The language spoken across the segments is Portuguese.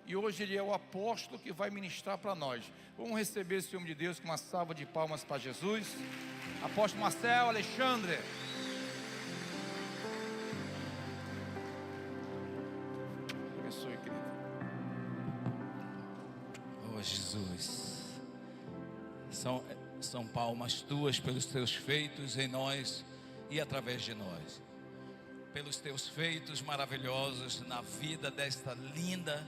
e hoje ele é o apóstolo que vai ministrar para nós. Vamos receber esse homem de Deus com uma salva de palmas para Jesus. Apóstolo Marcel Alexandre. Abençoe, querido. Oh Jesus, são palmas tuas pelos teus feitos em nós e através de nós, pelos teus feitos maravilhosos na vida desta linda,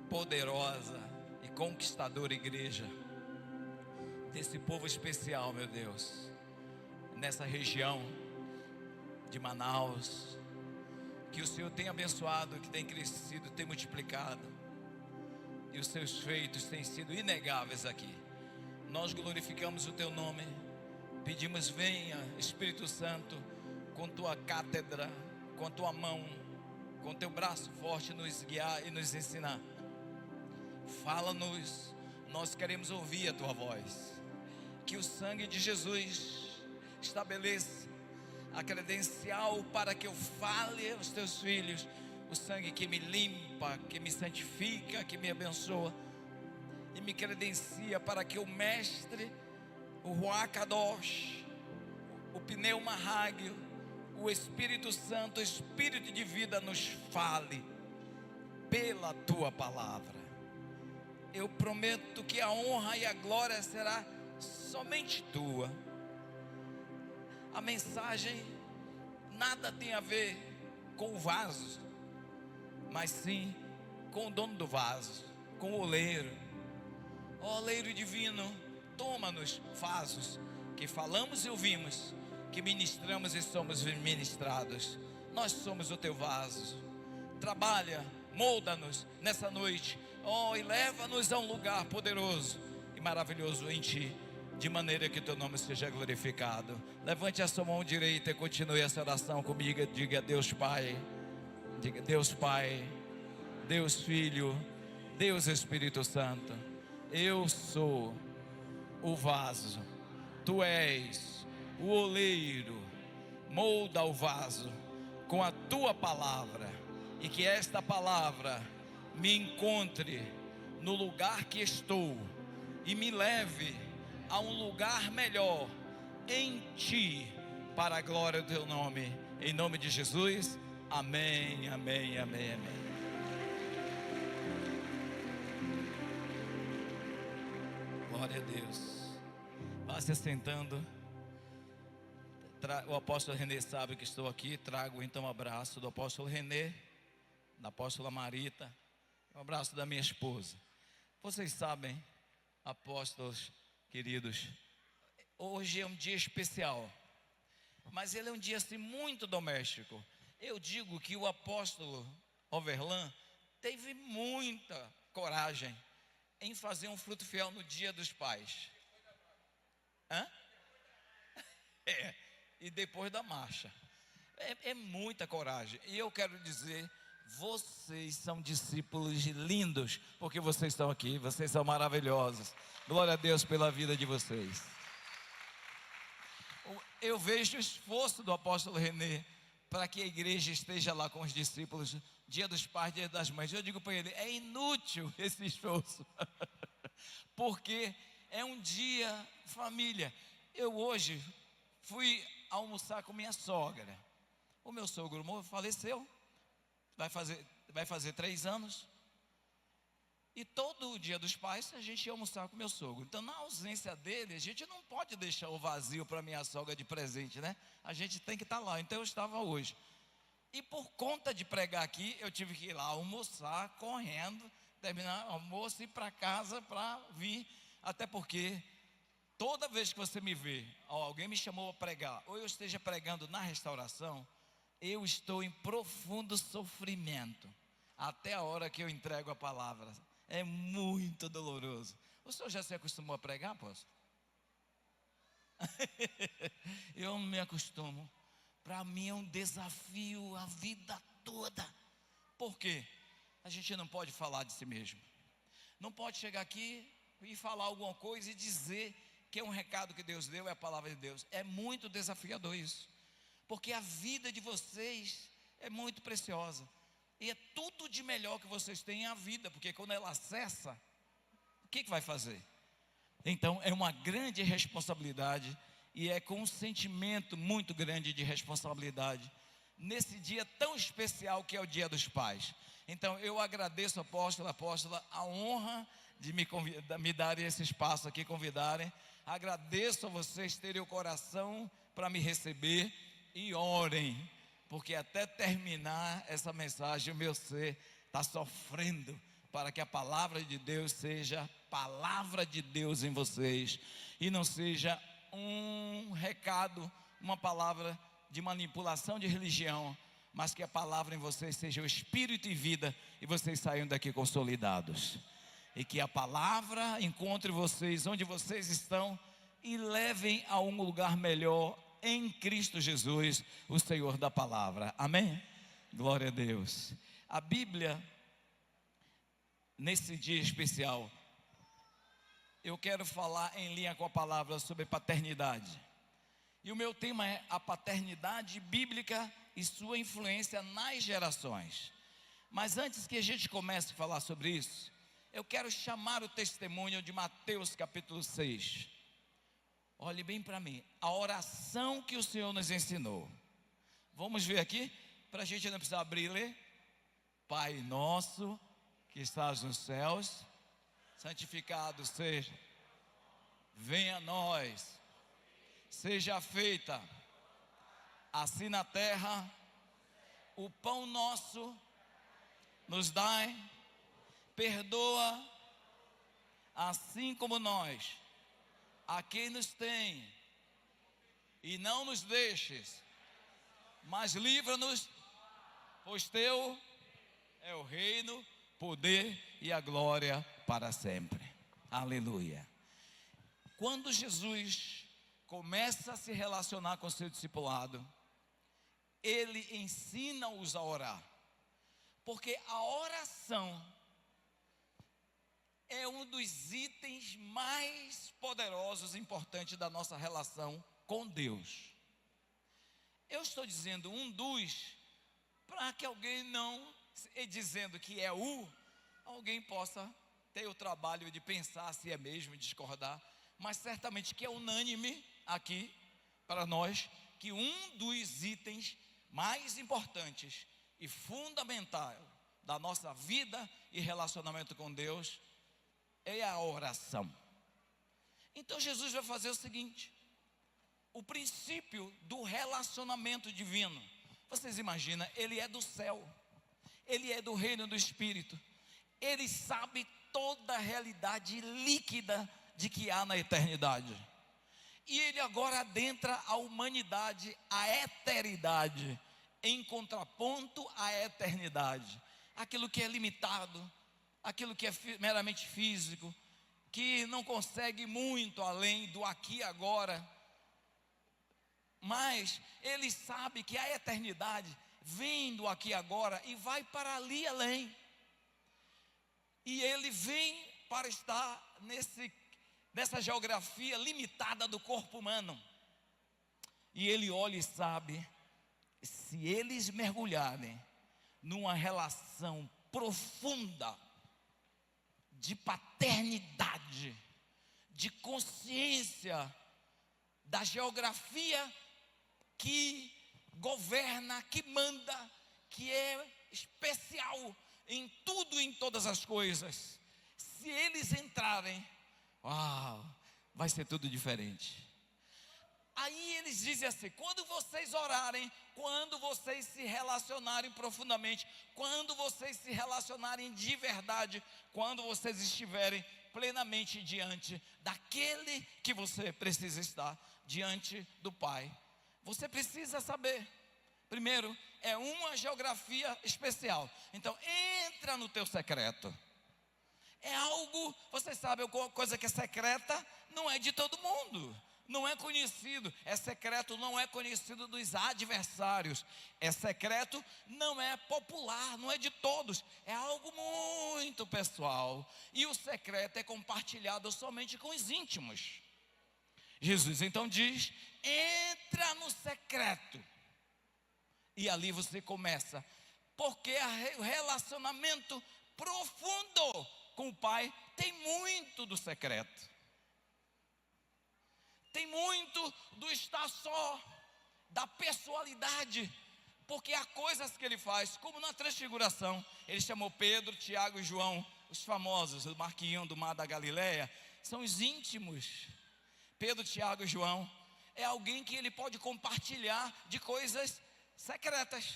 poderosa e conquistadora igreja, desse povo especial, meu Deus, nessa região de Manaus, que o Senhor tem abençoado, que tem crescido, tem multiplicado, e os seus feitos têm sido inegáveis aqui. Nós glorificamos o teu nome, pedimos: venha Espírito Santo, com tua cátedra, com tua mão, com teu braço forte, nos guiar e nos ensinar. Fala-nos, nós queremos ouvir a tua voz. Que o sangue de Jesus estabeleça a credencial para que eu fale aos teus filhos, o sangue que me limpa, que me santifica, que me abençoa e me credencia para que o mestre, o Ruach Kadosh, o Pneuma Hágio, o Espírito Santo, o Espírito de vida, nos fale pela tua palavra. Eu prometo que a honra e a glória será somente tua. A mensagem nada tem a ver com o vaso, mas sim com o dono do vaso, com o oleiro. Ó oleiro divino, toma-nos vasos que falamos e ouvimos, que ministramos e somos ministrados. Nós somos o teu vaso. Trabalha, molda-nos nessa noite, e leva-nos a um lugar poderoso e maravilhoso em ti, de maneira que teu nome seja glorificado. Levante a sua mão direita e continue essa oração comigo. Diga: Deus Pai, diga: Deus Pai, Deus Filho, Deus Espírito Santo, eu sou o vaso, tu és o oleiro. Molda o vaso com a tua palavra, e que esta palavra me encontre no lugar que estou e me leve a um lugar melhor em ti, para a glória do teu nome. Em nome de Jesus, amém, amém, amém, amém. Glória a Deus. Vá se sentando. O apóstolo Renê sabe que estou aqui. Trago então um abraço do apóstolo Renê, da apóstola Marita, um abraço da minha esposa. Vocês sabem, apóstolos queridos, hoje é um dia especial, mas ele é um dia assim muito doméstico. Eu digo que o apóstolo Overlan teve muita coragem em fazer um fruto fiel no dia dos pais. E depois da marcha. É muita coragem. E eu quero dizer, vocês são discípulos lindos, porque vocês estão aqui, vocês são maravilhosos. Glória a Deus pela vida de vocês. Eu vejo o esforço do apóstolo Renê para que a igreja esteja lá com os discípulos, dia dos pais, dia das mães. Eu digo para ele: é inútil esse esforço, porque é um dia família. Eu hoje fui almoçar com minha sogra. O meu sogro faleceu, vai fazer 3 anos. E todo o dia dos pais a gente ia almoçar com meu sogro. Então, na ausência dele, a gente não pode deixar o vazio para minha sogra de presente, né? A gente tem que estar lá. Então eu estava hoje. E por conta de pregar aqui, eu tive que ir lá almoçar, correndo, terminar o almoço e ir para casa para vir. Até porque toda vez que você me vê, alguém me chamou a pregar, ou eu esteja pregando na restauração, eu estou em profundo sofrimento, até a hora que eu entrego a palavra. É muito doloroso. O senhor já se acostumou a pregar, apóstolo? Eu não me acostumo. Para mim é um desafio a vida toda. Por quê? A gente não pode falar de si mesmo. Não pode chegar aqui e falar alguma coisa e dizer que é um recado que Deus deu, é a palavra de Deus. É muito desafiador isso, porque a vida de vocês é muito preciosa. E é tudo de melhor que vocês têm a vida, porque quando ela cessa, o que vai fazer? Então é uma grande responsabilidade, e é com um sentimento muito grande de responsabilidade, nesse dia tão especial que é o Dia dos Pais. Então eu agradeço, apóstola, a honra de me darem esse espaço aqui, convidarem. Agradeço a vocês terem o coração para me receber, e orem, porque até terminar essa mensagem o meu ser está sofrendo para que a palavra de Deus seja palavra de Deus em vocês, e não seja um recado, uma palavra de manipulação de religião, mas que a palavra em vocês seja o espírito e vida, e vocês saiam daqui consolidados, e que a palavra encontre vocês onde vocês estão e levem a um lugar melhor em Cristo Jesus, o Senhor da palavra. Amém? Glória a Deus. A Bíblia, nesse dia especial, eu quero falar em linha com a palavra sobre paternidade. E o meu tema é a paternidade bíblica e sua influência nas gerações. Mas antes que a gente comece a falar sobre isso, eu quero chamar o testemunho de Mateus capítulo 6. Olhe bem para mim, a oração que o Senhor nos ensinou. Vamos ver aqui, para a gente não precisar abrir e ler. Pai nosso que estás nos céus, santificado seja, venha a nós, seja feita assim na terra, o pão nosso nos dai, perdoa assim como nós a quem nos tem, e não nos deixes, mas livra-nos, pois teu é o reino, poder e a glória para sempre. Aleluia. Quando Jesus começa a se relacionar com seu discipulado, ele ensina-os a orar, porque a oração é um dos itens mais poderosos e importantes da nossa relação com Deus. Eu estou dizendo um dos, para que alguém não, dizendo que é alguém possa ter o trabalho de pensar se é mesmo, discordar, mas certamente que é unânime aqui para nós, que um dos itens mais importantes e fundamental da nossa vida e relacionamento com Deus é a oração. Então Jesus vai fazer o seguinte: o princípio do relacionamento divino, vocês imaginam, ele é do céu, ele é do reino do Espírito, ele sabe toda a realidade líquida de que há na eternidade, e ele agora adentra a humanidade, a eternidade, em contraponto à eternidade, aquilo que é limitado, aquilo que é meramente físico, que não consegue muito além do aqui e agora, mas ele sabe que a eternidade vem do aqui e agora e vai para ali além, e ele vem para estar nessa geografia limitada do corpo humano, e ele olha e sabe, se eles mergulharem numa relação profunda de paternidade, de consciência da geografia que governa, que manda, que é especial em tudo e em todas as coisas, se eles entrarem, vai ser tudo diferente. Aí eles dizem assim: quando vocês orarem, quando vocês se relacionarem profundamente, quando vocês se relacionarem de verdade, quando vocês estiverem plenamente diante daquele que você precisa estar, diante do Pai, você precisa saber, primeiro, é uma geografia especial. Então entra no teu secreto. É algo, você sabe, coisa que é secreta não é de todo mundo, não é conhecido, é secreto, não é conhecido dos adversários, é secreto, não é popular, não é de todos, é algo muito pessoal, e o secreto é compartilhado somente com os íntimos. Jesus então diz: entra no secreto, e ali você começa, porque o relacionamento profundo com o Pai tem muito do secreto. Tem muito do estar só, da pessoalidade, porque há coisas que ele faz, como na transfiguração, ele chamou Pedro, Tiago e João, os famosos, o Marquinhão do Mar da Galileia, são os íntimos. Pedro, Tiago e João, é alguém que ele pode compartilhar de coisas secretas.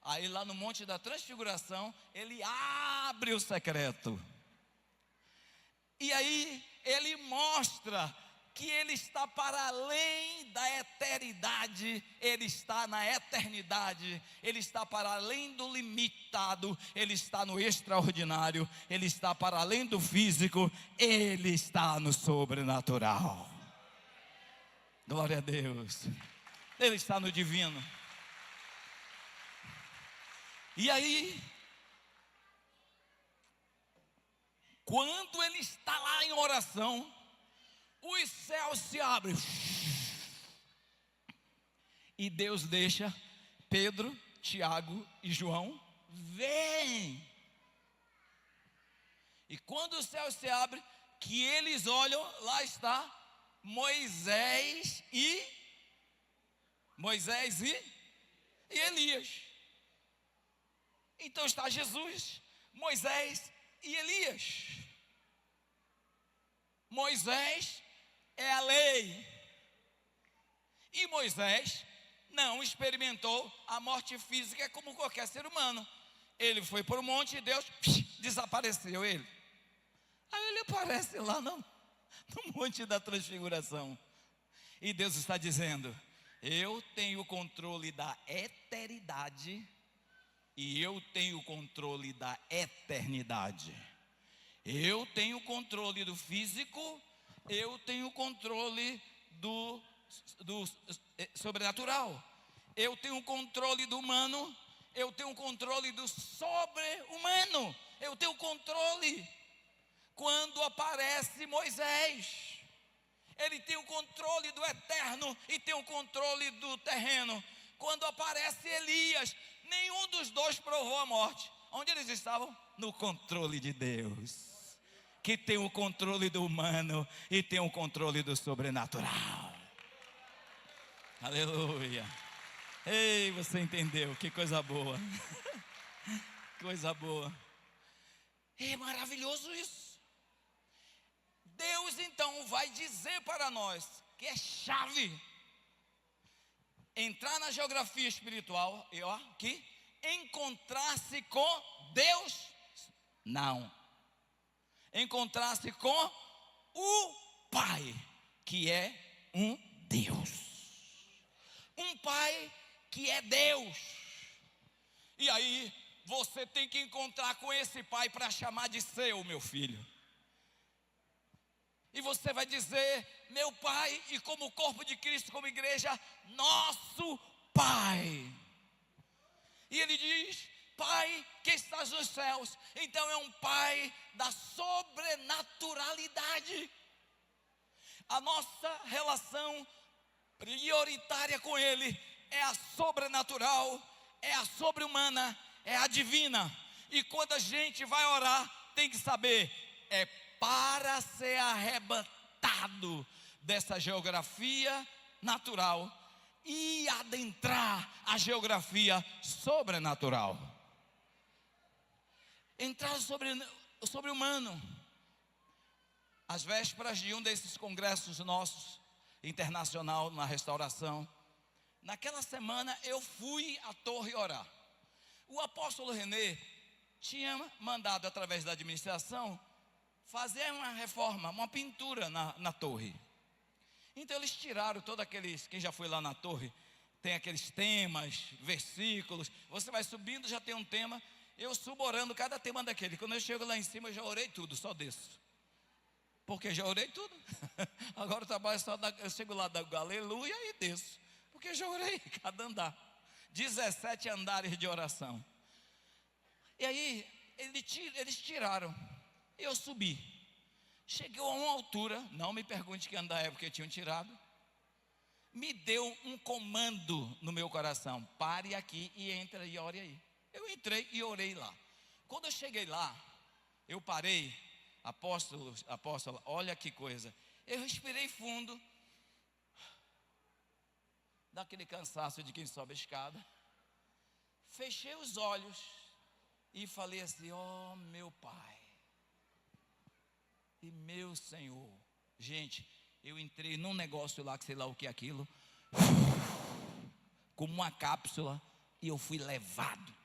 Aí lá no Monte da Transfiguração, ele abre o secreto. E aí ele mostra que ele está para além da eternidade, ele está na eternidade, ele está para além do limitado, ele está no extraordinário, ele está para além do físico, ele está no sobrenatural. Glória a Deus. Ele está no divino. E aí, quando ele está lá em oração, os céus se abrem e Deus deixa Pedro, Tiago e João verem. E quando os céus se abrem, que eles olham, lá está Moisés e Elias. Então está Jesus, Moisés e Elias. Moisés é a lei, e Moisés não experimentou a morte física como qualquer ser humano. Ele foi para o monte e Deus desapareceu ele. Aí ele aparece lá no Monte da Transfiguração, e Deus está dizendo: eu tenho o controle da eternidade e eu tenho o controle da eternidade. Eu tenho o controle do físico, eu tenho o controle do sobrenatural, eu tenho o controle do humano, eu tenho o controle do sobre-humano, eu tenho o controle. Quando aparece Moisés, ele tem o controle do eterno e tem o controle do terreno. Quando aparece Elias, nenhum dos dois provou a morte. Onde eles estavam? No controle de Deus, que tem o controle do humano e tem o controle do sobrenatural. Aleluia. Ei, você entendeu? Que coisa boa. Coisa boa. É maravilhoso isso. Deus então vai dizer para nós que é chave entrar na geografia espiritual e ó, que encontrar-se com Deus, não. Encontrar-se com o Pai, que é um Deus. Um Pai que é Deus. E aí, você tem que encontrar com esse Pai para chamar de seu, meu filho. E você vai dizer: meu Pai, e como corpo de Cristo, como igreja, nosso Pai. E ele diz: Pai que estás nos céus. Então é um Pai da sobrenaturalidade. A nossa relação prioritária com Ele é a sobrenatural, é a sobre-humana, é a divina. E quando a gente vai orar, tem que saber, é para ser arrebatado dessa geografia natural e adentrar a geografia sobrenatural. Entrar sobre o humano. Às vésperas de um desses congressos nossos, internacional, na restauração, naquela semana eu fui à torre orar. O apóstolo René tinha mandado, através da administração, fazer uma reforma, uma pintura na torre. Então eles tiraram todos aqueles, quem já foi lá na torre, tem aqueles temas, versículos, você vai subindo, já tem um tema. Eu subo orando cada tema daquele. Quando eu chego lá em cima, eu já orei tudo, só desço. Porque já orei tudo. Agora o trabalho é só, eu chego lá, da aleluia e desço. Porque já orei cada andar. 17 andares de oração. E aí, eles tiraram. Eu subi. Cheguei a uma altura, não me pergunte que andar é porque tinham tirado. Me deu um comando no meu coração: pare aqui e entre e ore aí. Eu entrei e orei lá. Quando eu cheguei lá, eu parei, apóstolo, olha que coisa. Eu respirei fundo, daquele cansaço de quem sobe a escada. Fechei os olhos e falei assim: ó meu Pai e meu Senhor. Gente, eu entrei num negócio lá, que sei lá o que é aquilo, como uma cápsula, e eu fui levado.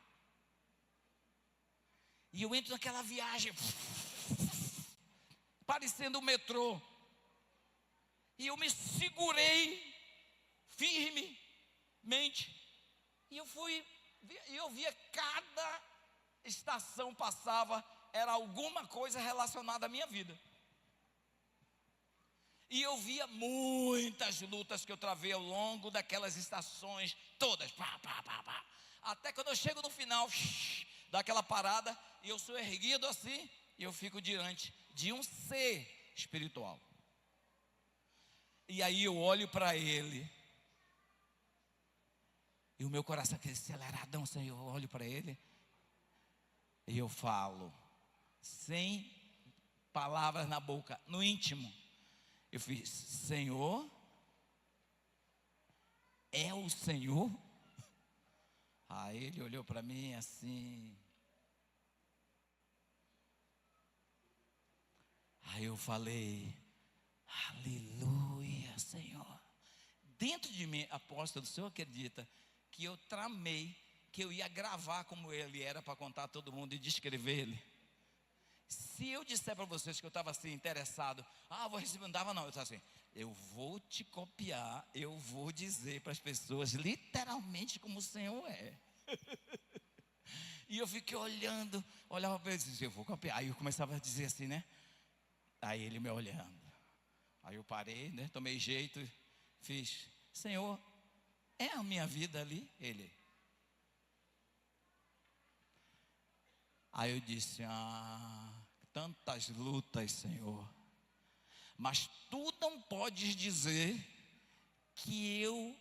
E eu entro naquela viagem, parecendo um metrô. E eu me segurei firmemente. E eu via cada estação passava, era alguma coisa relacionada à minha vida. E eu via muitas lutas que eu travei ao longo daquelas estações todas. Pá, pá, pá, pá. Até quando eu chego no final daquela parada, e eu sou erguido assim, e eu fico diante de um ser espiritual. E aí eu olho para ele, e o meu coração aquele aceleradão, Senhor, eu olho para ele, e eu falo, sem palavras na boca, no íntimo. Eu fiz: Senhor, é o Senhor? Aí ele olhou para mim assim. Aí eu falei: aleluia, Senhor. Dentro de mim, apóstolo, o senhor acredita que eu tramei que eu ia gravar como ele era para contar a todo mundo e descrever ele? Se eu disser para vocês que eu estava assim interessado, vou receber, não dava não, eu estava assim, eu vou te copiar, eu vou dizer para as pessoas literalmente como o Senhor é. E eu fiquei olhando, olhava para ele e dizia: eu vou copiar. Aí eu começava a dizer assim, né? Aí ele me olhando. Aí eu parei, né? Tomei jeito, fiz: Senhor, é a minha vida ali? Ele. Aí eu disse: tantas lutas, Senhor, mas tu não podes dizer que eu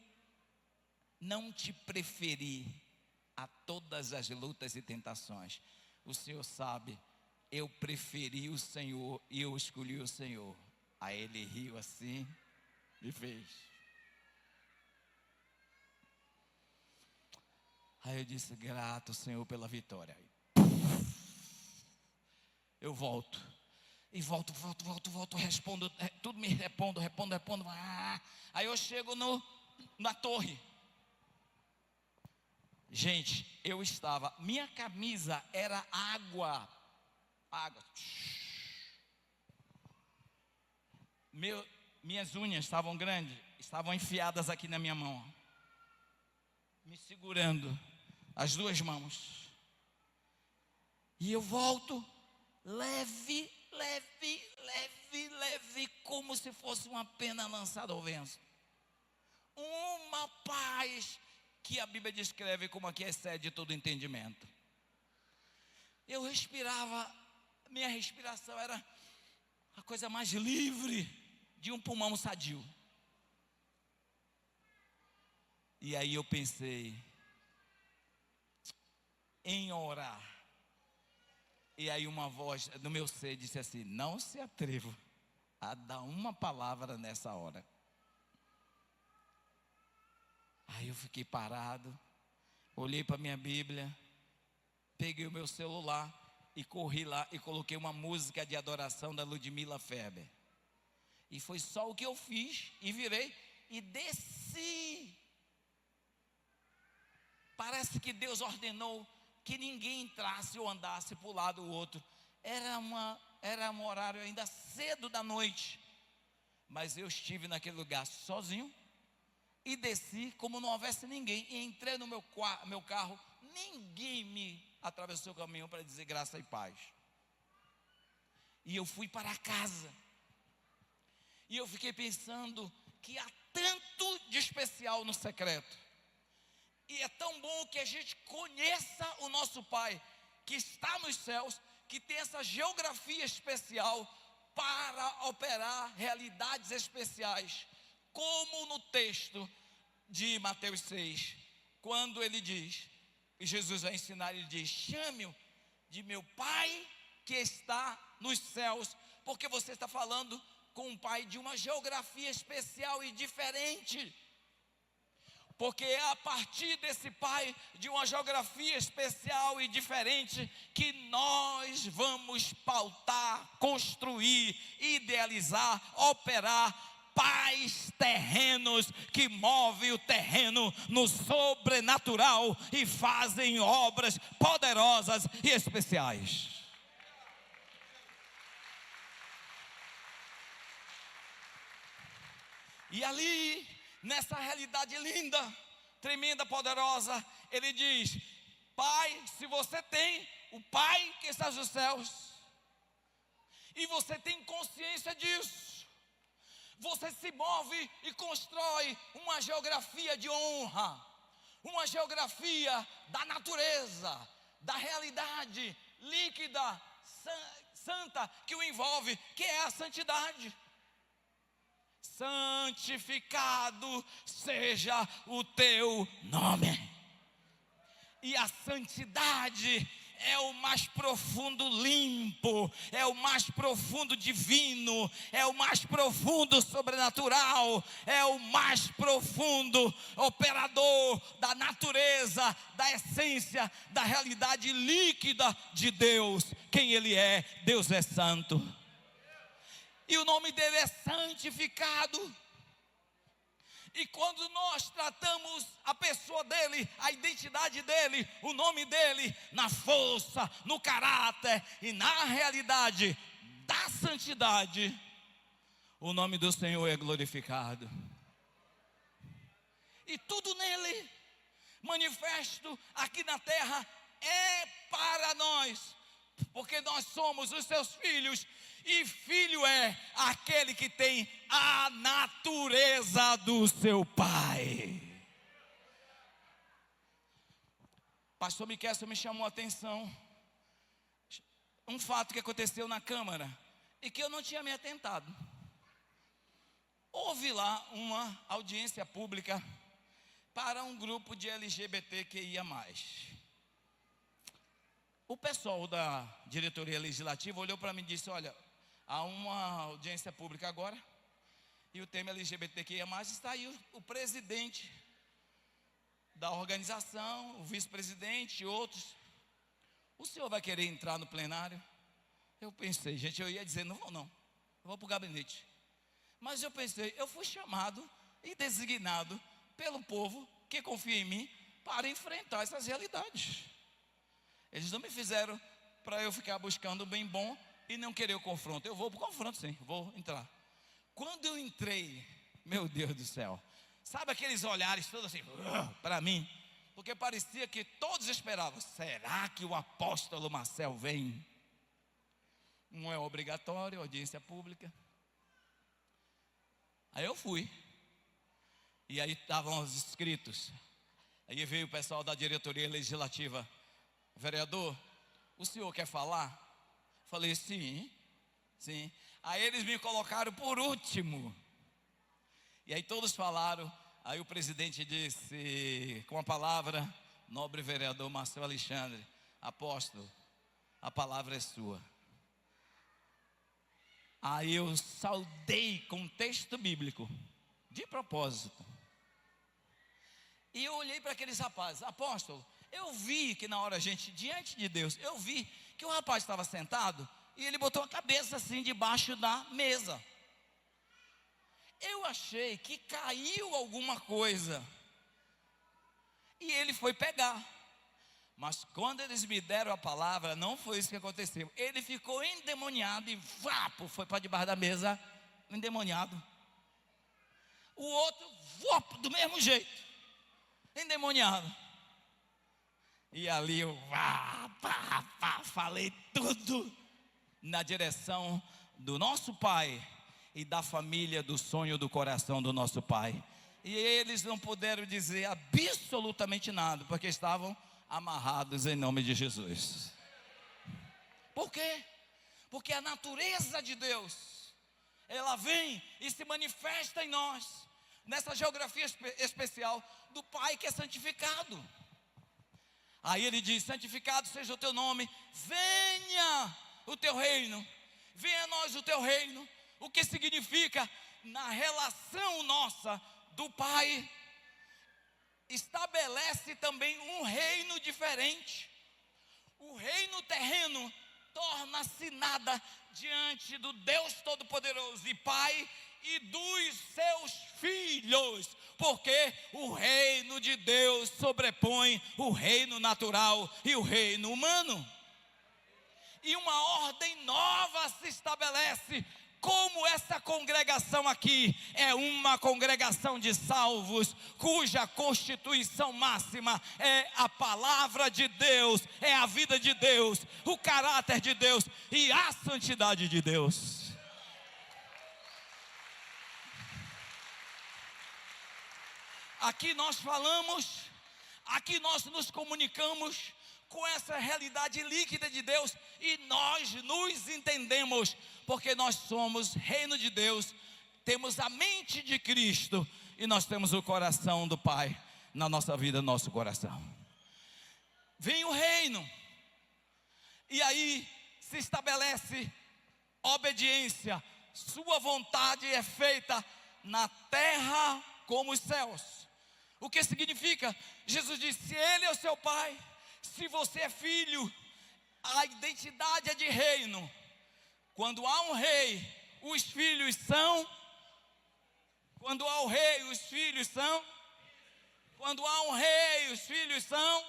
não te preferi a todas as lutas e tentações. O Senhor sabe, eu preferi o Senhor e eu escolhi o Senhor. Aí ele riu assim e fez. Aí eu disse: grato, Senhor, pela vitória. Eu volto, respondo, tudo me respondo. Aí eu chego na torre. Gente, minha camisa era água. Minhas unhas estavam grandes, estavam enfiadas aqui na minha mão, me segurando, as duas mãos. E eu volto, leve, como se fosse uma pena lançada ao vento. Uma paz que a Bíblia descreve como a que excede todo entendimento. Eu respirava, minha respiração era a coisa mais livre de um pulmão sadio. E aí eu pensei em orar. E aí uma voz do meu ser disse assim: não se atreva a dar uma palavra nessa hora. Aí eu fiquei parado, olhei para a minha Bíblia, peguei o meu celular e corri lá e coloquei uma música de adoração da Ludmila Ferber. E foi só o que eu fiz, e virei e desci. Parece que Deus ordenou que ninguém entrasse ou andasse para o lado do outro. Era um horário ainda cedo da noite, mas eu estive naquele lugar sozinho e desci como não houvesse ninguém, e entrei no meu carro. Ninguém me atravessou o caminho para dizer graça e paz. E eu fui para casa, e eu fiquei pensando que há tanto de especial no secreto. E é tão bom que a gente conheça o nosso Pai, que está nos céus, que tem essa geografia especial para operar realidades especiais. Como no texto de Mateus 6, quando ele diz, E Jesus vai ensinar, ele diz: chame-o de meu Pai que está nos céus, porque você está falando com um pai de uma geografia especial e diferente. Porque é a partir desse pai de uma geografia especial e diferente que nós vamos pautar, construir, idealizar, operar pais terrenos que movem o terreno no sobrenatural e fazem obras poderosas e especiais. E ali, nessa realidade linda, tremenda, poderosa, ele diz: Pai, se você tem o Pai que está nos céus, e você tem consciência disso, você se move e constrói uma geografia de honra, uma geografia da natureza, da realidade líquida, santa, que o envolve, que é a santidade. Santificado seja o teu nome. E a santidade é o mais profundo limpo, é o mais profundo divino, é o mais profundo sobrenatural, é o mais profundo operador da natureza, da essência, da realidade líquida de Deus. Quem Ele é? Deus é santo. E o nome dele é santificado. E quando nós tratamos a pessoa dele, a identidade dele, o nome dele, na força, no caráter e na realidade da santidade, o nome do Senhor é glorificado. E tudo nele, manifesto aqui na terra, é para nós, porque nós somos os seus filhos. E filho é aquele que tem a natureza do seu pai. Pastor Miquel me chamou a atenção um fato que aconteceu na Câmara e que eu não tinha me atentado. Houve lá uma audiência pública para um grupo de LGBTQIA+. O pessoal da diretoria legislativa olhou para mim e disse: olha, há uma audiência pública agora, e o tema LGBTQIA+, está aí o presidente da organização, o vice-presidente e outros. O senhor vai querer entrar no plenário? Eu pensei, gente, eu ia dizer, não vou não, eu vou para o gabinete. Mas eu pensei, eu fui chamado e designado pelo povo que confia em mim para enfrentar essas realidades. Eles não me fizeram para eu ficar buscando o bem bom e não querer o confronto. Eu vou para o confronto, sim, vou entrar. Quando eu entrei, meu Deus do céu, sabe aqueles olhares todos assim, para mim? Porque parecia que todos esperavam, será que o apóstolo Marcel vem? Não é obrigatório, audiência pública. Aí eu fui, e aí estavam os inscritos. Aí veio o pessoal da diretoria legislativa: vereador, o senhor quer falar? Falei, sim. Aí eles me colocaram por último. E aí todos falaram. Aí o presidente disse, com a palavra: nobre vereador Marcel Alexandre, apóstolo, a palavra é sua. Aí eu saudei com um texto bíblico, de propósito. E eu olhei para aqueles rapazes: apóstolo, eu vi que na hora, gente, diante de Deus, eu vi que o rapaz estava sentado e ele botou a cabeça assim debaixo da mesa. Eu achei que caiu alguma coisa e ele foi pegar. Mas quando eles me deram a palavra, não foi isso que aconteceu. Ele ficou endemoniado e vapo, foi para debaixo da mesa, endemoniado. O outro, vapo, do mesmo jeito, endemoniado. E ali eu falei tudo na direção do nosso Pai e da família do sonho do coração do nosso Pai. E eles não puderam dizer absolutamente nada, porque estavam amarrados em nome de Jesus. Por quê? Porque a natureza de Deus, ela vem e se manifesta em nós, nessa geografia especial do Pai que é santificado. Aí ele diz: santificado seja o teu nome, venha o teu reino, venha a nós o teu reino. O que significa? Na relação nossa do Pai, estabelece também um reino diferente. O reino terreno torna-se nada diante do Deus Todo-Poderoso e Pai e dos seus filhos, porque o reino de Deus sobrepõe o reino natural e o reino humano. E uma ordem nova se estabelece. Como essa congregação aqui é uma congregação de salvos, cuja constituição máxima é a palavra de Deus, é a vida de Deus, o caráter de Deus e a santidade de Deus. Aqui nós falamos, aqui nós nos comunicamos com essa realidade líquida de Deus e nós nos entendemos, porque nós somos reino de Deus, temos a mente de Cristo e nós temos o coração do Pai na nossa vida, no nosso coração. Vem o reino e aí se estabelece obediência, sua vontade é feita na terra como os céus. O que significa? Jesus disse: se Ele é o seu Pai, se você é filho, a identidade é de reino. Quando há um rei, os filhos são. Quando há um rei, os filhos são. Quando há um rei, os filhos são.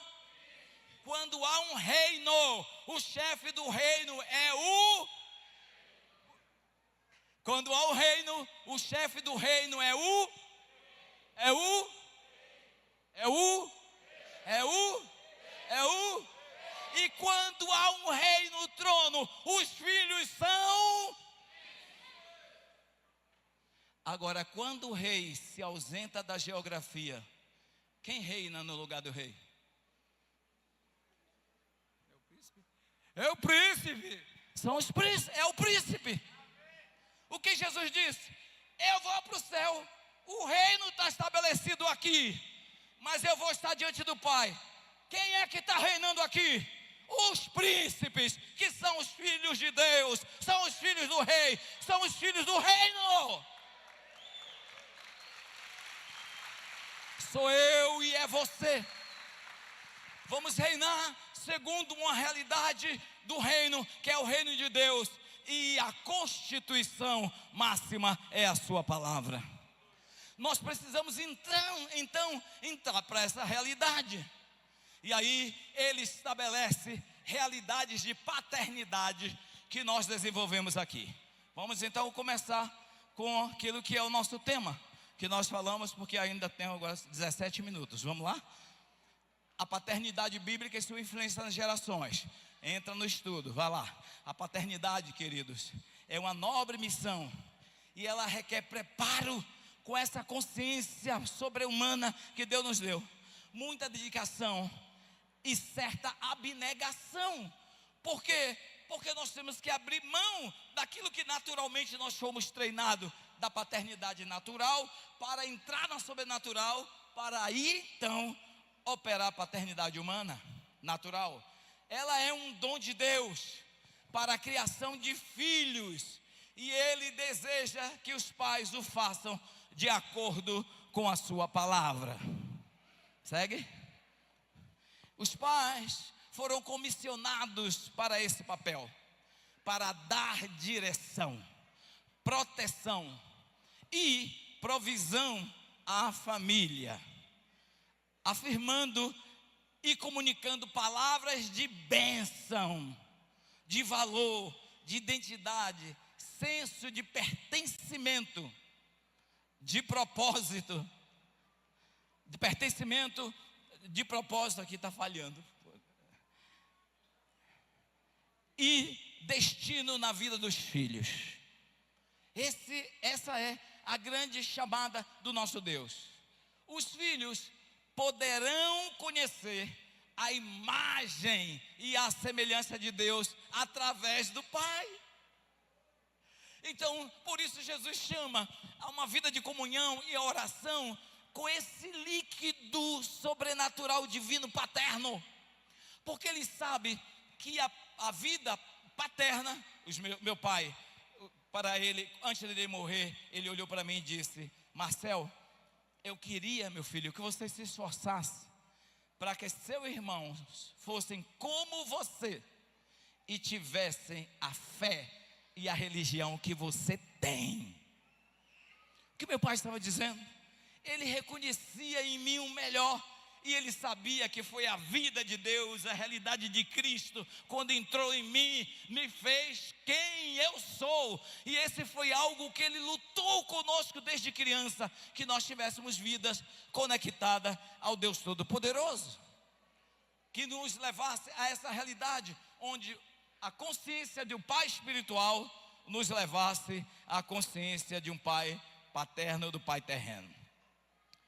Quando há um reino, o chefe do reino é o. Quando há um reino, o chefe do reino é o. É o. É o. É o. É o. E quando há um rei no trono, os filhos são. Agora, quando o rei se ausenta da geografia, quem reina no lugar do rei? É o príncipe. São os príncipes. É o príncipe. O que Jesus disse? Eu vou para o céu. O reino está estabelecido aqui, mas eu vou estar diante do Pai. Quem é que está reinando aqui? Os príncipes, que são os filhos de Deus, são os filhos do rei, são os filhos do reino. Sou eu e é você. Vamos reinar segundo uma realidade do reino, que é o reino de Deus, e a constituição máxima é a sua palavra. Nós precisamos então entrar para essa realidade. E aí ele estabelece realidades de paternidade que nós desenvolvemos aqui. Vamos então começar com aquilo que é o nosso tema, que nós falamos, porque ainda tem agora 17 minutos. Vamos lá? A paternidade bíblica e sua influência nas gerações. Entra no estudo, vai lá. A paternidade, queridos, é uma nobre missão e ela requer preparo com essa consciência sobre-humana que Deus nos deu. Muita dedicação e certa abnegação. Por quê? Porque nós temos que abrir mão daquilo que naturalmente nós fomos treinados, da paternidade natural, para entrar na sobrenatural, para aí então operar a paternidade humana, natural. Ela é um dom de Deus para a criação de filhos, e Ele deseja que os pais o façam de acordo com a sua palavra. Segue? Os pais foram comissionados para esse papel, para dar direção, proteção e provisão à família, afirmando e comunicando palavras de bênção, de valor, de identidade, senso de pertencimento, de propósito, de pertencimento, de propósito, aqui está falhando, e destino na vida dos filhos. Essa é a grande chamada do nosso Deus. Os filhos poderão conhecer a imagem e a semelhança de Deus através do Pai. Então, por isso Jesus chama a uma vida de comunhão e oração com esse líquido sobrenatural divino paterno. porque ele sabe que a vida paterna, meu pai, para ele, antes de ele morrer, ele olhou para mim e disse: Marcel, eu queria, meu filho, que você se esforçasse para que seus irmãos fossem como você e tivessem a fé e a religião que você tem. O que meu pai estava dizendo? Ele reconhecia em mim o melhor, e ele sabia que foi a vida de Deus, a realidade de Cristo, quando entrou em mim, me fez quem eu sou. E esse foi algo que ele lutou conosco desde criança, que nós tivéssemos vidas conectadas ao Deus Todo-Poderoso, que nos levasse a essa realidade, onde a consciência de um pai espiritual nos levasse à consciência de um pai paterno, do pai terreno.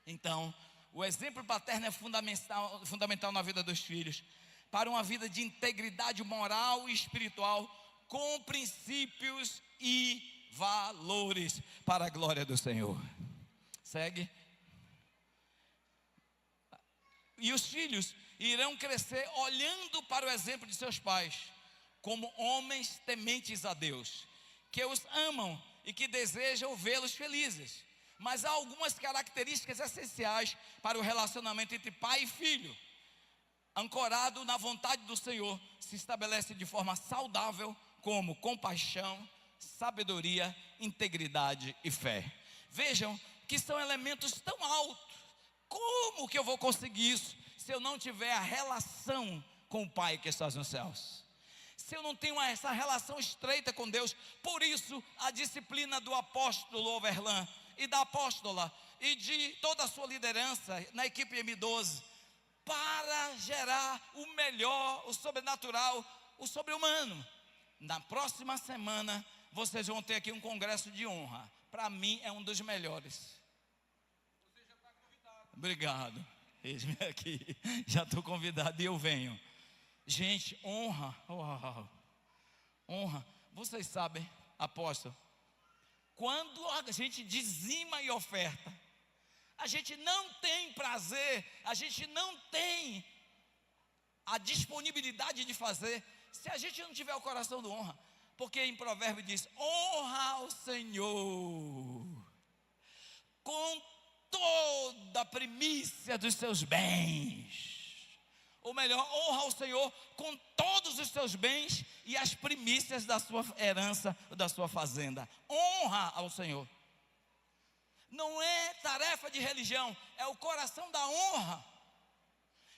Então, o exemplo paterno é fundamental na vida dos filhos, para uma vida de integridade moral e espiritual, com princípios e valores, para a glória do Senhor. Segue. E os filhos irão crescer olhando para o exemplo de seus pais, como homens tementes a Deus, que os amam e que desejam vê-los felizes. Mas há algumas características essenciais para o relacionamento entre pai e filho. Ancorado na vontade do Senhor, se estabelece de forma saudável, como compaixão, sabedoria, integridade e fé. Vejam que são elementos tão altos. Como que eu vou conseguir isso se eu não tiver a relação com o Pai que está nos céus? Se eu não tenho essa relação estreita com Deus? Por isso a disciplina do apóstolo Overlan e da apóstola e de toda a sua liderança na equipe M12, para gerar o melhor, o sobrenatural, o sobre-humano. Na próxima semana vocês vão ter aqui um congresso de honra. Para mim é um dos melhores. Você já está convidado. Obrigado. Eis-me aqui, já estou convidado e eu venho. Gente, honra, uau, honra. Vocês sabem, apóstolo, quando a gente dizima e oferta, a gente não tem prazer, a gente não tem a disponibilidade de fazer, se a gente não tiver o coração do honra. Porque em Provérbio diz: honra ao Senhor com toda a primícia dos seus bens. Ou melhor, honra ao Senhor com todos os seus bens e as primícias da sua herança, da sua fazenda. Honra ao Senhor. Não é tarefa de religião, é o coração da honra.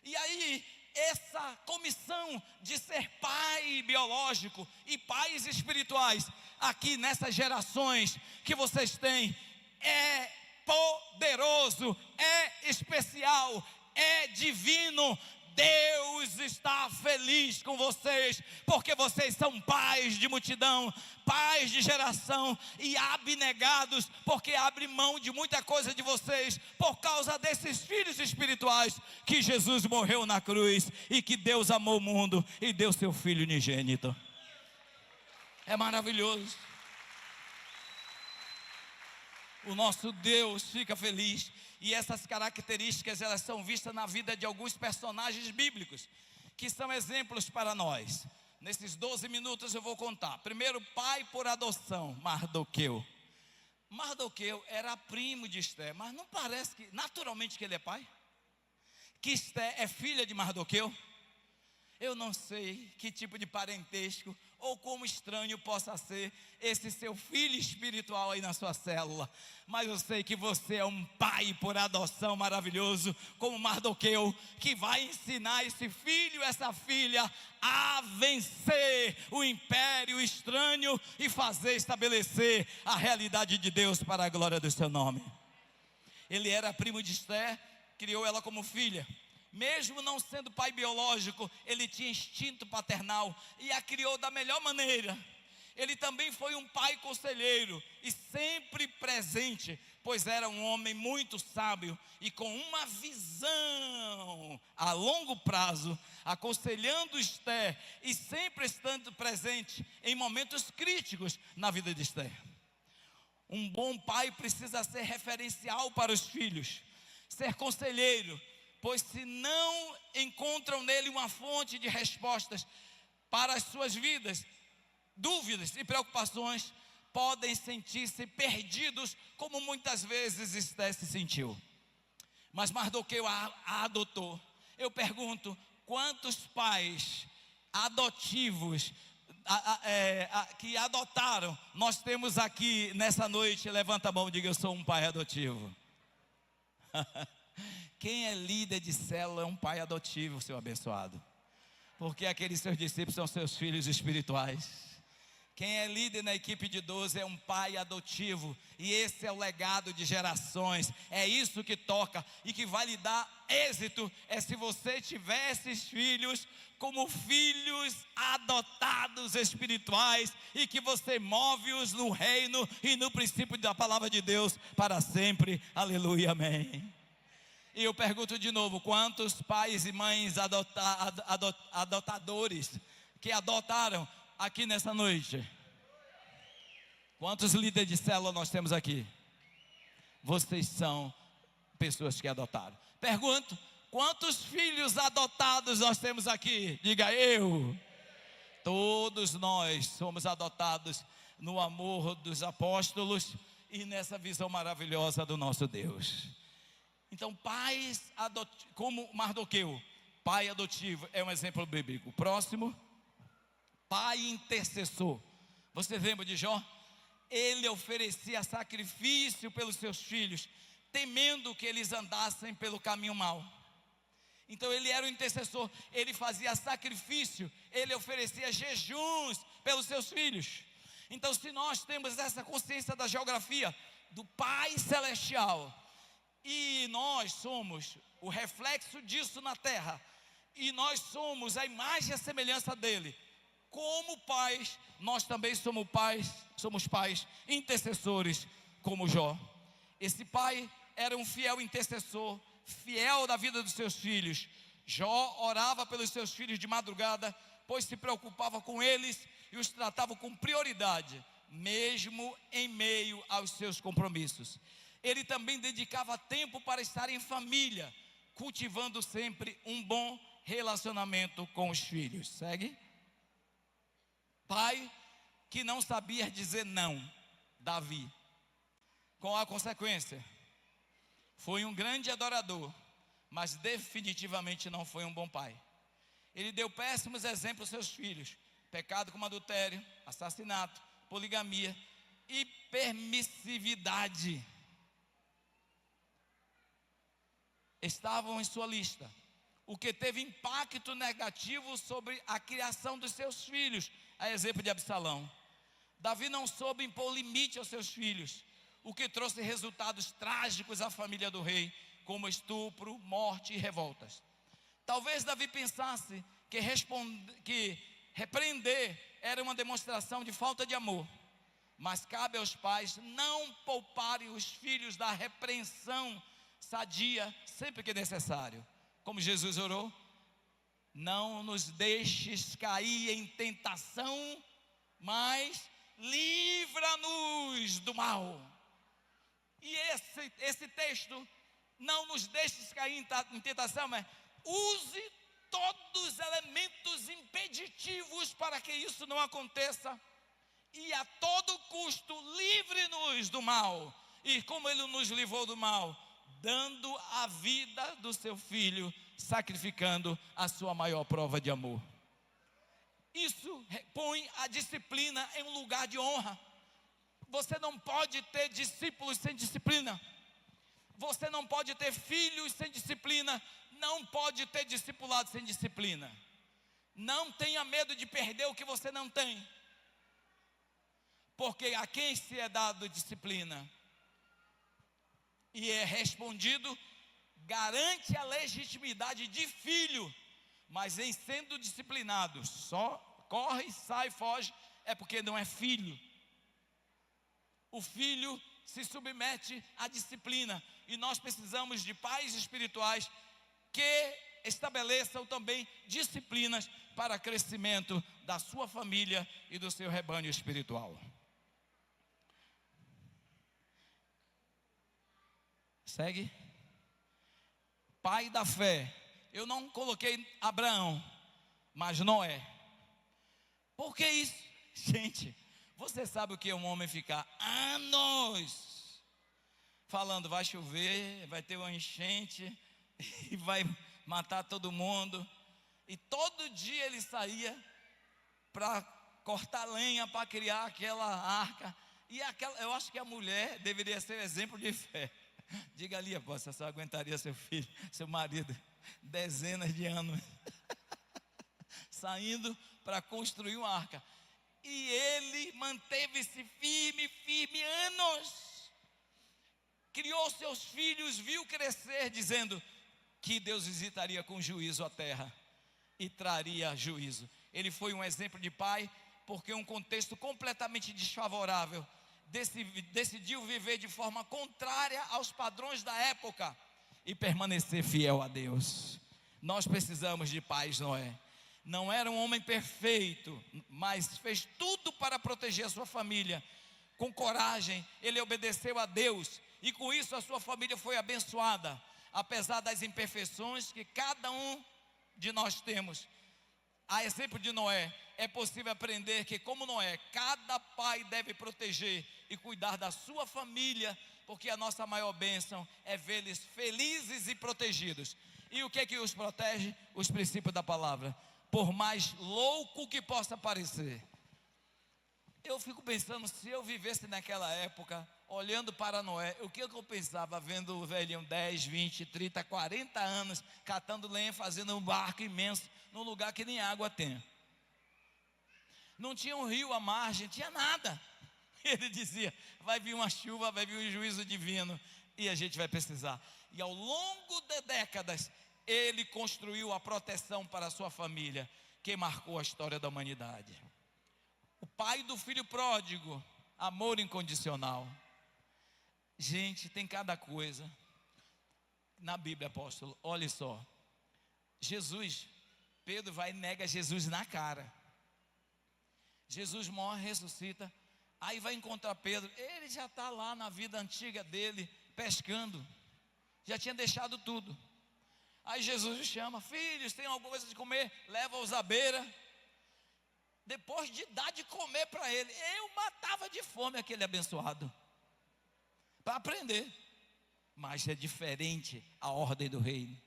E aí, essa comissão de ser pai biológico e pais espirituais, aqui nessas gerações que vocês têm, é poderoso, é especial, é divino. Deus está feliz com vocês, porque vocês são pais de multidão, pais de geração e abnegados, porque abre mão de muita coisa de vocês, por causa desses filhos espirituais, que Jesus morreu na cruz, e que Deus amou o mundo, e deu seu Filho unigênito. É maravilhoso. O nosso Deus fica feliz. E essas características, elas são vistas na vida de alguns personagens bíblicos, que são exemplos para nós. Nesses 12 minutos eu vou contar. Primeiro, pai por adoção, Mardoqueu. Mardoqueu era primo de Esté, mas não parece que, naturalmente, que ele é pai? Que Esté é filha de Mardoqueu? Eu não sei que tipo de parentesco ou como estranho possa ser esse seu filho espiritual aí na sua célula, mas eu sei que você é um pai por adoção maravilhoso, como Mardoqueu, que vai ensinar esse filho, essa filha, a vencer o império estranho e fazer estabelecer a realidade de Deus para a glória do seu nome. Ele era primo de Esté, criou ela como filha. Mesmo não sendo pai biológico, ele tinha instinto paternal e a criou da melhor maneira. Ele também foi um pai conselheiro e sempre presente, pois era um homem muito sábio e com uma visão a longo prazo, aconselhando Esté e sempre estando presente em momentos críticos na vida de Esté. Um bom pai precisa ser referencial para os filhos, ser conselheiro, pois se não encontram nele uma fonte de respostas para as suas vidas, dúvidas e preocupações, podem sentir-se perdidos, como muitas vezes Esté se sentiu. Mas Mardoqueu a adotou. Eu pergunto, quantos pais adotivos que adotaram nós temos aqui nessa noite? Levanta a mão e diga: eu sou um pai adotivo. Quem é líder de célula é um pai adotivo, seu abençoado, porque aqueles seus discípulos são seus filhos espirituais. Quem é líder na equipe de 12 é um pai adotivo, e esse é o legado de gerações. É isso que toca e que vai lhe dar êxito. É se você tiver esses filhos como filhos adotados espirituais, e que você move-os no reino e no princípio da palavra de Deus para sempre. Aleluia, amém. E eu pergunto de novo, quantos pais e mães adotadores que adotaram aqui nessa noite? Quantos líderes de célula nós temos aqui? Vocês são pessoas que adotaram. Pergunto, quantos filhos adotados nós temos aqui? Diga: eu. Todos nós somos adotados no amor dos apóstolos e nessa visão maravilhosa do nosso Deus. Então, pais adotivos, como Mardoqueu, pai adotivo, é um exemplo bíblico. Próximo, pai intercessor. Você lembra de Jó? Ele oferecia sacrifício pelos seus filhos, temendo que eles andassem pelo caminho mau. Então ele era o intercessor, ele fazia sacrifício, ele oferecia jejuns pelos seus filhos. Então, se nós temos essa consciência da geografia do Pai Celestial, e nós somos o reflexo disso na terra, e nós somos a imagem e a semelhança dele, como pais, nós também somos pais intercessores como Jó. Esse pai era um fiel intercessor, fiel da vida dos seus filhos. Jó orava pelos seus filhos de madrugada, pois se preocupava com eles e os tratava com prioridade, mesmo em meio aos seus compromissos. Ele também dedicava tempo para estar em família, cultivando sempre um bom relacionamento com os filhos. Segue? Pai que não sabia dizer não, Davi. Qual a consequência? Foi um grande adorador, mas definitivamente não foi um bom pai. Ele deu péssimos exemplos aos seus filhos: pecado como adultério, assassinato, poligamia e permissividade. Estavam em sua lista, o que teve impacto negativo sobre a criação dos seus filhos, a exemplo de Absalão. Davi não soube impor limite aos seus filhos, o que trouxe resultados trágicos à família do rei, como estupro, morte e revoltas. Talvez Davi pensasse que repreender era uma demonstração de falta de amor, mas cabe aos pais não pouparem os filhos da repreensão sadia sempre que necessário. Como Jesus orou: não nos deixes cair em tentação, mas livra-nos do mal. E esse texto, não nos deixes cair em tentação, mas use todos os elementos impeditivos para que isso não aconteça, e a todo custo livre-nos do mal. E como ele nos livrou do mal? Dando a vida do seu filho, sacrificando a sua maior prova de amor. Isso põe a disciplina em um lugar de honra. Você não pode ter discípulos sem disciplina. Você não pode ter filhos sem disciplina. Não pode ter discipulado sem disciplina. Não tenha medo de perder o que você não tem, porque a quem se é dado disciplina e é respondido, garante a legitimidade de filho. Mas em sendo disciplinado, só corre, sai, foge, é porque não é filho. O filho se submete à disciplina, e nós precisamos de pais espirituais que estabeleçam também disciplinas para crescimento da sua família e do seu rebanho espiritual. Segue. pai da fé. Eu não coloquei Abraão, mas Noé. Por que isso? Gente, você sabe o que é um homem ficar anos falando, vai chover, vai ter uma enchente e vai matar todo mundo. E todo dia ele saía para cortar lenha, para criar aquela arca. E eu acho que a mulher deveria ser exemplo de fé. Diga ali, apóstolo, você aguentaria seu filho, seu marido, dezenas de anos saindo para construir uma arca. E ele manteve-se firme anos. Criou seus filhos, viu crescer, dizendo que Deus visitaria com juízo a terra e traria juízo. Ele foi um exemplo de pai, porque um contexto completamente desfavorável decidiu viver de forma contrária aos padrões da época e permanecer fiel a Deus. Nós precisamos de pais, Noé. Não era um homem perfeito, mas fez tudo para proteger a sua família. Com coragem, ele obedeceu a Deus, e com isso a sua família foi abençoada, apesar das imperfeições que cada um de nós temos. A exemplo de Noé, é possível aprender que, como Noé, cada pai deve proteger e cuidar da sua família, porque a nossa maior bênção é vê-los felizes e protegidos. E o que é que os protege? Os princípios da palavra. Por mais louco que possa parecer, eu fico pensando, se eu vivesse naquela época, olhando para Noé, o que eu pensava, vendo o velhinho 10, 20, 30, 40 anos, catando lenha, fazendo um barco imenso, num lugar que nem água tem. Não tinha um rio à margem, tinha nada. Ele dizia, vai vir uma chuva, vai vir um juízo divino, e a gente vai precisar. E ao longo de décadas, ele construiu a proteção para a sua família, que marcou a história da humanidade. O pai do filho pródigo, amor incondicional. Gente, tem cada coisa na Bíblia, apóstolo. Olha só, Pedro vai e nega Jesus na cara. Jesus morre, ressuscita, aí vai encontrar Pedro. Ele já está lá na vida antiga dele, pescando, já tinha deixado tudo. Aí Jesus o chama, filhos, tem alguma coisa de comer? Leva-os à beira. Depois de dar de comer para ele, eu matava de fome aquele abençoado, para aprender. Mas é diferente a ordem do reino.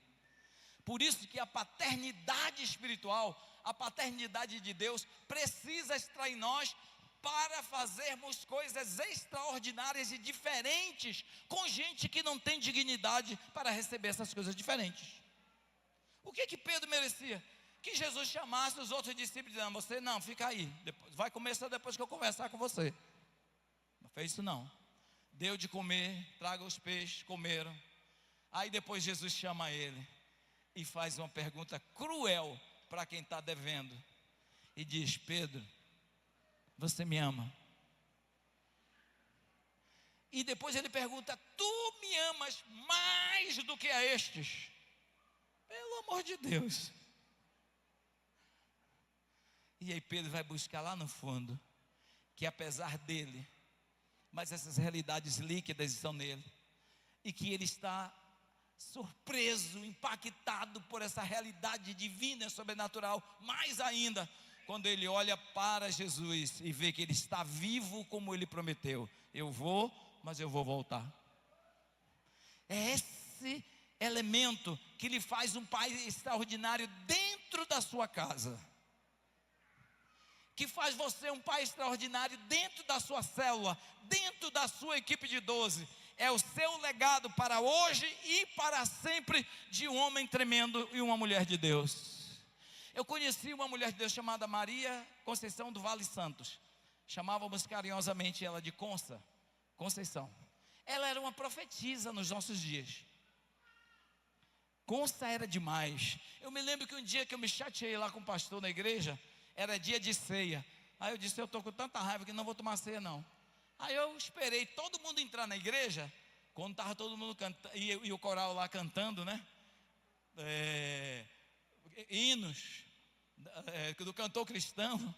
Por isso que a paternidade espiritual, a paternidade de Deus, precisa estar em nós para fazermos coisas extraordinárias e diferentes com gente que não tem dignidade para receber essas coisas diferentes. O que Pedro merecia? Que Jesus chamasse os outros discípulos, dizendo, você não, fica aí, vai comer só depois que eu conversar com você. Não fez isso não. Deu de comer, traga os peixes, comeram. Aí depois Jesus chama ele e faz uma pergunta cruel para quem está devendo. E diz, Pedro, você me ama? E depois ele pergunta, tu me amas mais do que a estes? Pelo amor de Deus. E aí Pedro vai buscar lá no fundo, que apesar dele, mas essas realidades líquidas estão nele, e que ele está surpreso, impactado por essa realidade divina e sobrenatural, mais ainda, quando ele olha para Jesus e vê que ele está vivo como ele prometeu. Eu vou, mas eu vou voltar. É esse elemento que lhe faz um pai extraordinário dentro da sua casa, que faz você um pai extraordinário dentro da sua célula, dentro da sua equipe de 12. É o seu legado para hoje e para sempre, de um homem tremendo e uma mulher de Deus. Eu conheci uma mulher de Deus chamada Maria Conceição do Vale Santos. Chamávamos carinhosamente ela de Conceição. Ela era uma profetisa nos nossos dias. Consa era demais. Eu me lembro que um dia que eu me chateei lá com o pastor na igreja, era dia de ceia. Aí eu disse, eu estou com tanta raiva que não vou tomar ceia não. Aí eu esperei todo mundo entrar na igreja, quando estava todo mundo cantando, e o coral lá cantando, né? Hinos do cantor cristão.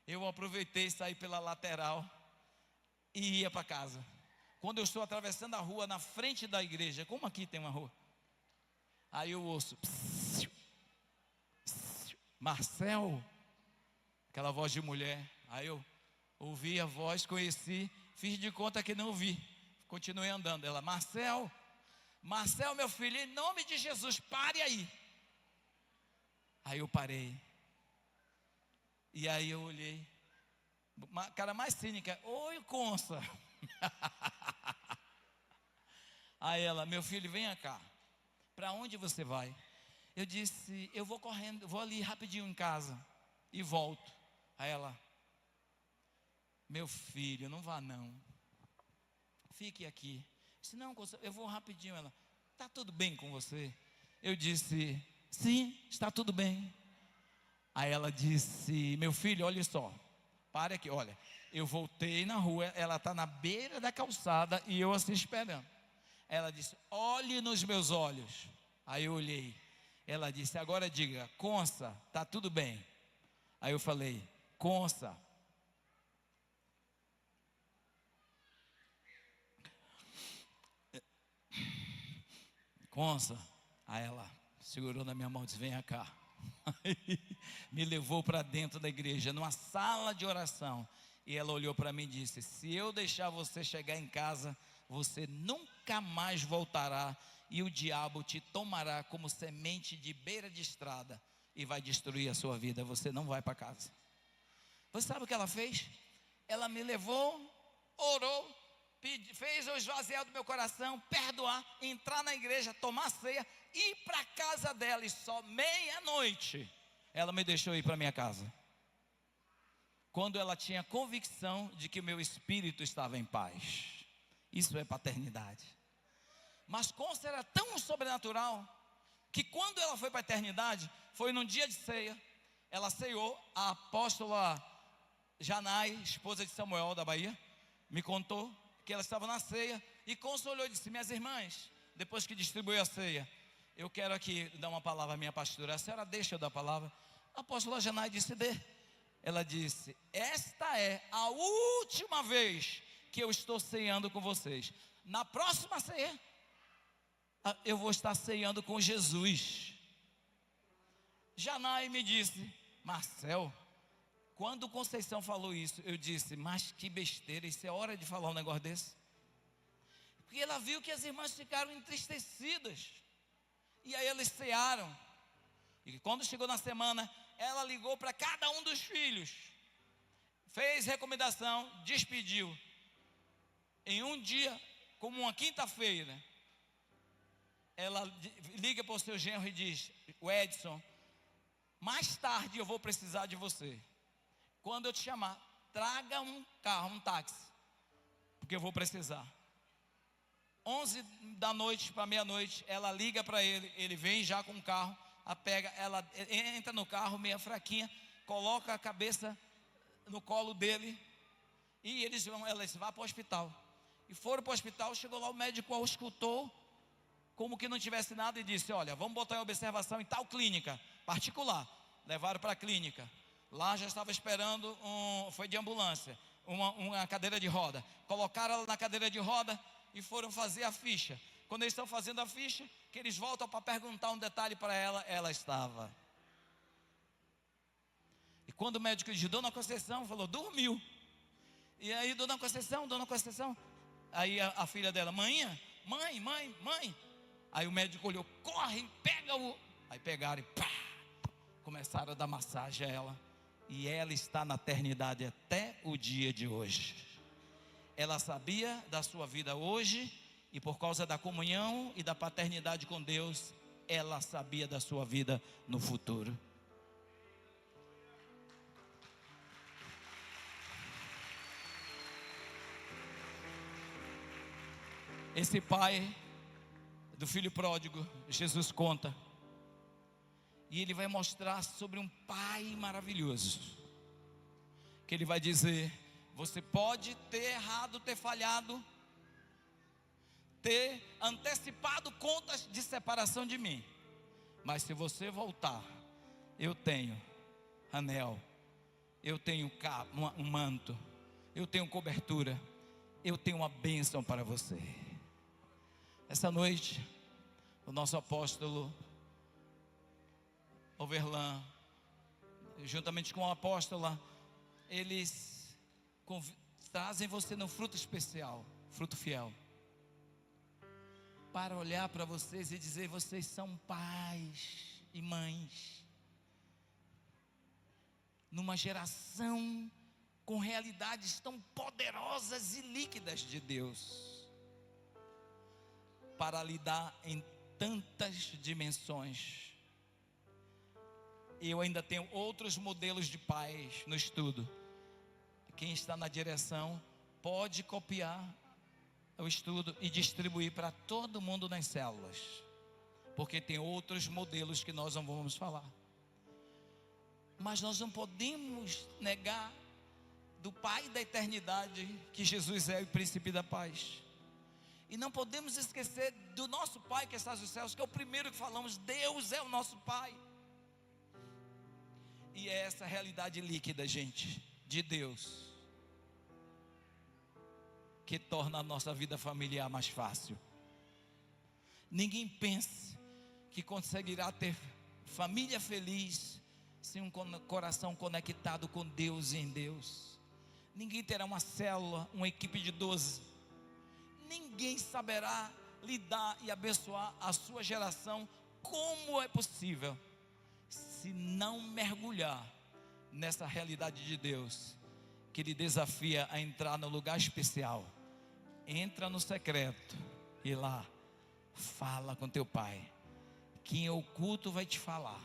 Eu aproveitei e saí pela lateral e ia para casa. Quando eu estou atravessando a rua na frente da igreja, como aqui tem uma rua, Aí eu ouço, psiu, psiu, Marcel, aquela voz de mulher. Aí eu ouvi a voz, conheci, fiz de conta que não ouvi, continuei andando. Ela, Marcel, meu filho, em nome de Jesus, pare aí. Aí eu parei. E aí eu olhei, cara mais cínica, oi, Consa. Aí ela, meu filho, venha cá. Para onde você vai? Eu disse, eu vou correndo, vou ali rapidinho em casa e volto. Aí ela, meu filho, não vá não, fique aqui. Eu disse, não, eu vou rapidinho. Ela, está tudo bem com você? Eu disse, sim, está tudo bem. Aí ela disse, meu filho, olha só, pare aqui, olha, eu voltei na rua, ela está na beira da calçada e eu assim esperando. Ela disse, olhe nos meus olhos. Aí eu olhei. Ela disse, agora diga, Consa, está tudo bem? Aí eu falei, Consa. Consa. Aí ela segurou na minha mão e disse, venha cá. Aí me levou para dentro da igreja, numa sala de oração. E ela olhou para mim e disse, se eu deixar você chegar em casa, você nunca mais voltará, e o diabo te tomará como semente de beira de estrada e vai destruir a sua vida. Você não vai para casa. Você sabe o que ela fez? Ela me levou, orou, fez eu esvaziar do meu coração, perdoar, entrar na igreja, tomar ceia, ir para a casa dela. E só meia-noite ela me deixou ir para minha casa, quando ela tinha convicção de que o meu espírito estava em paz. Isso é paternidade. Mas Consa era tão sobrenatural, que quando ela foi para a eternidade, foi num dia de ceia. Ela ceiou, a apóstola Janai, esposa de Samuel da Bahia, me contou que ela estava na ceia, e Consa olhou e disse, minhas irmãs, depois que distribuiu a ceia, eu quero aqui dar uma palavra à minha pastora. A senhora deixa eu dar a palavra? A apóstola Janai disse, dê. Ela disse, esta é a última vez que eu estou ceando com vocês. Na próxima ceia, eu vou estar ceando com Jesus. Janai me disse, Marcel, quando Conceição falou isso, eu disse, mas que besteira, isso é hora de falar um negócio desse? Porque ela viu que as irmãs ficaram entristecidas, e aí eles cearam. E quando chegou na semana, ela ligou para cada um dos filhos, fez recomendação, despediu. Em um dia, como uma quinta-feira, ela liga para o seu genro e diz, o Edson, mais tarde eu vou precisar de você. Quando eu te chamar, traga um carro, um táxi, porque eu vou precisar. 11 da noite para meia-noite, ela liga para ele, ele vem já com o carro, a pega, ela entra no carro meia fraquinha, coloca a cabeça no colo dele, e ela disse, vá para o hospital. E foram para o hospital, chegou lá, o médico a escutou, como que não tivesse nada, e disse, olha, vamos botar em observação em tal clínica particular. Levaram para a clínica. Lá já estava esperando, foi de ambulância, uma cadeira de roda. Colocaram ela na cadeira de roda e foram fazer a ficha. Quando eles estão fazendo a ficha, que eles voltam para perguntar um detalhe para ela, ela estava. E quando o médico disse, Dona Conceição, falou, dormiu. E aí, Dona Conceição, aí a filha dela, mãe. Aí o médico olhou, corre, pega o... Aí pegaram e pá, começaram a dar massagem a ela. E ela está na eternidade até o dia de hoje. Ela sabia da sua vida hoje, e por causa da comunhão e da paternidade com Deus, ela sabia da sua vida no futuro. Esse pai do filho pródigo, Jesus conta, e ele vai mostrar sobre um pai maravilhoso, que ele vai dizer, você pode ter errado, ter falhado, ter antecipado contas de separação de mim, mas se você voltar, eu tenho anel, eu tenho um manto, eu tenho cobertura, eu tenho uma bênção para você. Essa noite, o nosso apóstolo Overlan, juntamente com a apóstola, eles trazem você no fruto especial, fruto fiel, para olhar para vocês e dizer: vocês são pais e mães, numa geração com realidades tão poderosas e líquidas de Deus, para lidar em tantas dimensões. Eu ainda tenho outros modelos de pais no estudo. Quem está na direção pode copiar o estudo e distribuir para todo mundo nas células, porque tem outros modelos que nós não vamos falar. Mas nós não podemos negar do Pai da eternidade, que Jesus é o príncipe da paz. E não podemos esquecer do nosso Pai que está nos céus, que é o primeiro que falamos. Deus é o nosso Pai. E é essa realidade líquida, gente, de Deus, que torna a nossa vida familiar mais fácil. Ninguém pense que conseguirá ter família feliz sem um coração conectado com Deus e em Deus. Ninguém terá uma célula, uma equipe de 12. Ninguém saberá lidar e abençoar a sua geração como é possível, se não mergulhar nessa realidade de Deus, que lhe desafia a entrar no lugar especial. Entra no secreto e lá fala com teu Pai, que em oculto vai te falar,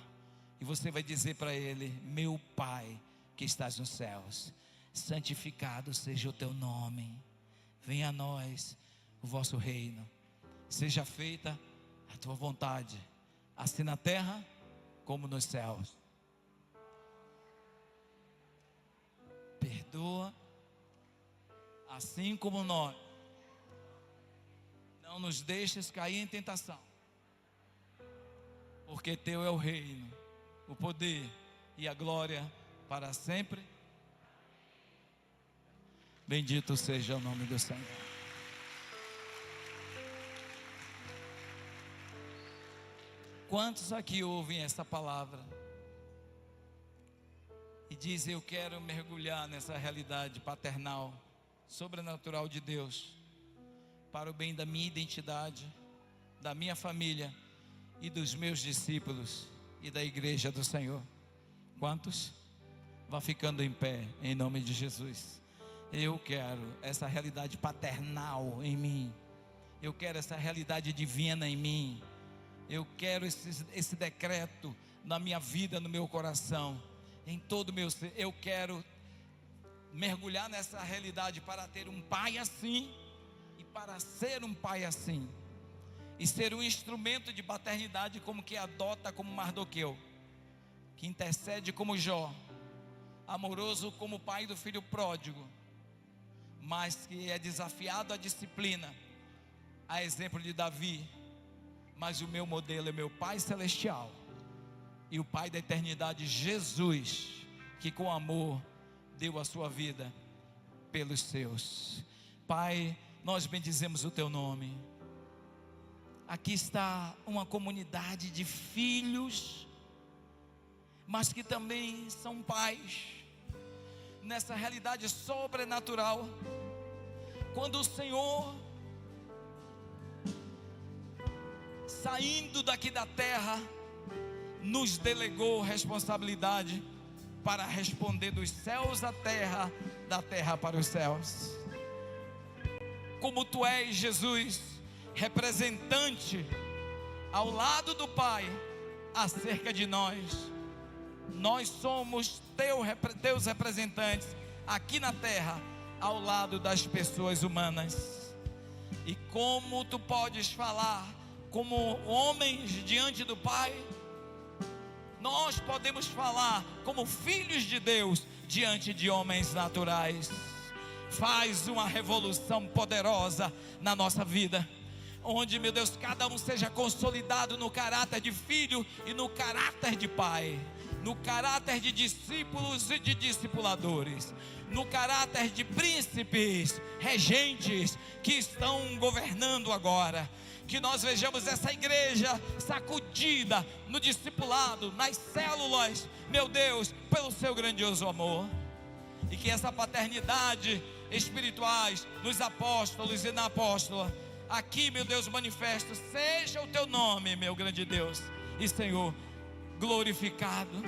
e você vai dizer para Ele: meu Pai que estás nos céus, santificado seja o teu nome, venha a nós o vosso reino, seja feita a tua vontade, assim na terra como nos céus. Perdoa, assim como nós. Não nos deixes cair em tentação, porque teu é o reino, o poder e a glória para sempre. Bendito seja o nome do Senhor. Quantos aqui ouvem essa palavra e dizem: eu quero mergulhar nessa realidade paternal, sobrenatural de Deus, para o bem da minha identidade, da minha família e dos meus discípulos e da igreja do Senhor? Quantos? Vá ficando em pé, em nome de Jesus. Eu quero essa realidade paternal em mim, eu quero essa realidade divina em mim, eu quero esse decreto na minha vida, no meu coração, em todo o meu ser. Eu quero mergulhar nessa realidade para ter um pai assim, e para ser um pai assim, e ser um instrumento de paternidade, como que adota como Mardoqueu, que intercede como Jó, amoroso como pai do filho pródigo, mas que é desafiado à disciplina, a exemplo de Davi. Mas o meu modelo é meu Pai Celestial e o Pai da eternidade, Jesus, que com amor deu a sua vida pelos seus. Pai, nós bendizemos o teu nome. Aqui está uma comunidade de filhos, mas que também são pais, nessa realidade sobrenatural. Quando o Senhor, saindo daqui da terra, nos delegou responsabilidade para responder dos céus à terra, da terra para os céus. Como tu és, Jesus, representante ao lado do Pai acerca de nós, nós somos teus representantes aqui na terra, ao lado das pessoas humanas. E como tu podes falar como homens diante do Pai, nós podemos falar como filhos de Deus diante de homens naturais. Faz uma revolução poderosa na nossa vida, onde, meu Deus, cada um seja consolidado no caráter de filho e no caráter de pai, no caráter de discípulos e de discipuladores, no caráter de príncipes, regentes que estão governando agora. que nós vejamos essa igreja sacudida no discipulado, nas células, meu Deus, pelo seu grandioso amor. E que essa paternidade espirituais nos apóstolos e na apóstola, aqui, meu Deus, manifesto, seja o teu nome, meu grande Deus e Senhor, glorificado.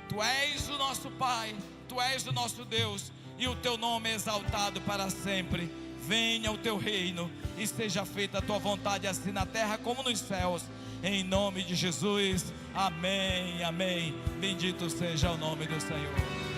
Tu és o nosso Pai, Tu és o nosso Deus, e o teu nome é exaltado para sempre. Venha o teu reino e seja feita a tua vontade, assim na terra como nos céus, em nome de Jesus, amém, amém. Bendito seja o nome do Senhor.